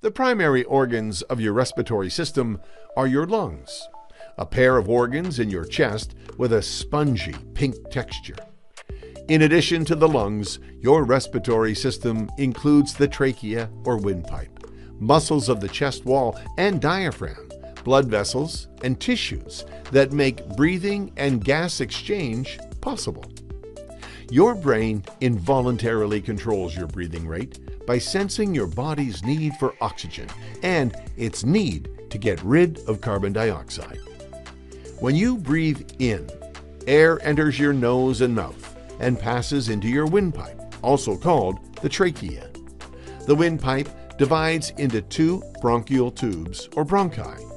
The primary organs of your respiratory system are your lungs, a pair of organs in your chest with a spongy pink texture. In addition to the lungs, your respiratory system includes the trachea or windpipe, muscles of the chest wall and diaphragm, blood vessels, and tissues that make breathing and gas exchange possible. Your brain involuntarily controls your breathing rate by sensing your body's need for oxygen and its need to get rid of carbon dioxide. When you breathe in, air enters your nose and mouth and passes into your windpipe, also called the trachea. The windpipe divides into two bronchial tubes or bronchi.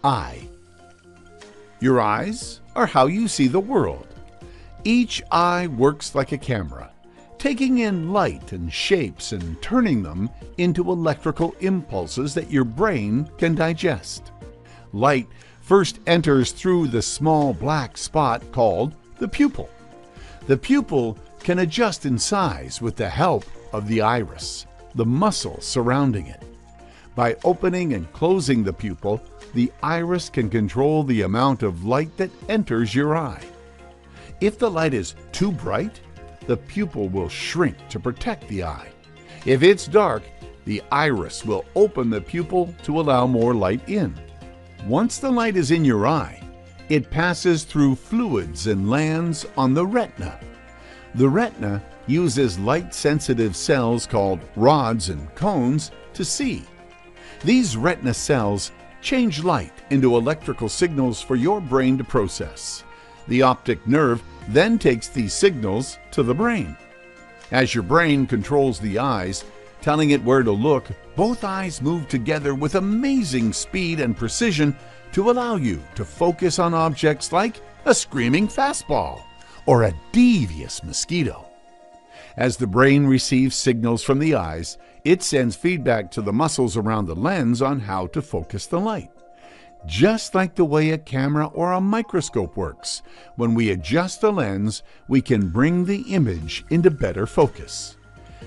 Eye. Your eyes are how you see the world. Each eye works like a camera, taking in light and shapes and turning them into electrical impulses that your brain can digest. Light first enters through the small black spot called the pupil. The pupil can adjust in size with the help of the iris, the muscle surrounding it. By opening and closing the pupil, the iris can control the amount of light that enters your eye. If the light is too bright, the pupil will shrink to protect the eye. If it's dark, the iris will open the pupil to allow more light in. Once the light is in your eye, it passes through fluids and lands on the retina. The retina uses light-sensitive cells called rods and cones to see. These retina cells change light into electrical signals for your brain to process. The optic nerve then takes these signals to the brain. As your brain controls the eyes, telling it where to look, both eyes move together with amazing speed and precision to allow you to focus on objects like a screaming fastball or a devious mosquito. As the brain receives signals from the eyes, it sends feedback to the muscles around the lens on how to focus the light. Just like the way a camera or a microscope works, when we adjust the lens, we can bring the image into better focus.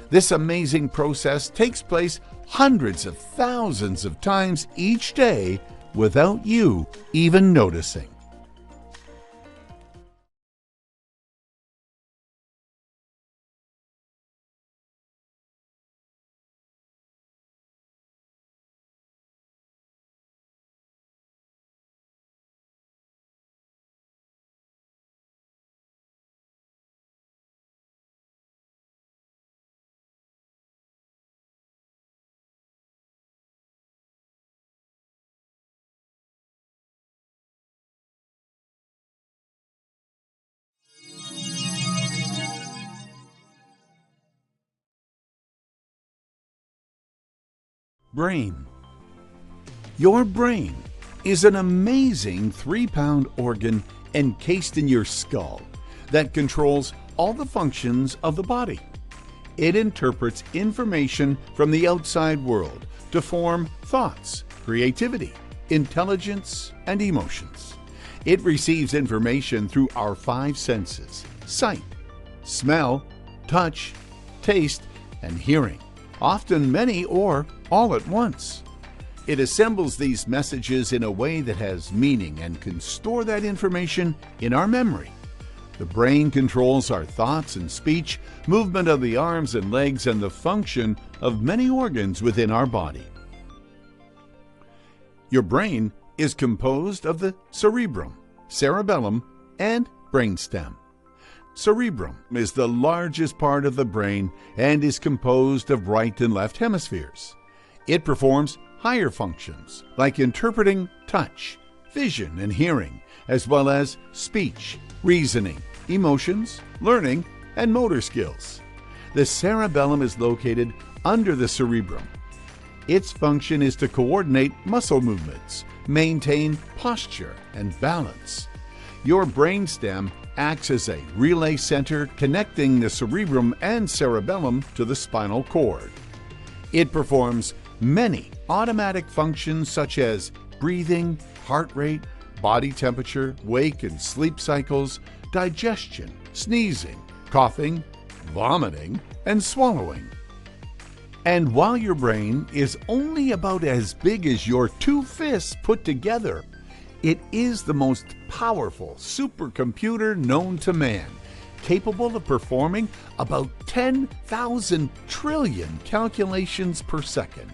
This amazing process takes place hundreds of thousands of times each day without you even noticing. Brain. Your brain is an amazing 3-pound organ encased in your skull that controls all the functions of the body. It interprets information from the outside world to form thoughts, creativity, intelligence, and emotions. It receives information through our 5 senses: sight, smell, touch, taste, and hearing, often many or all at once. It assembles these messages in a way that has meaning and can store that information in our memory. The brain controls our thoughts and speech, movement of the arms and legs, and the function of many organs within our body. Your brain is composed of the cerebrum, cerebellum, and brainstem. Cerebrum is the largest part of the brain and is composed of right and left hemispheres. It performs higher functions like interpreting touch, vision, and hearing, as well as speech, reasoning, emotions, learning, and motor skills. The cerebellum is located under the cerebrum. Its function is to coordinate muscle movements, maintain posture and balance. Your brainstem acts as a relay center connecting the cerebrum and cerebellum to the spinal cord. It performs many automatic functions such as breathing, heart rate, body temperature, wake and sleep cycles, digestion, sneezing, coughing, vomiting, and swallowing. And while your brain is only about as big as your two fists put together, it is the most powerful supercomputer known to man, capable of performing about 10,000 trillion calculations per second.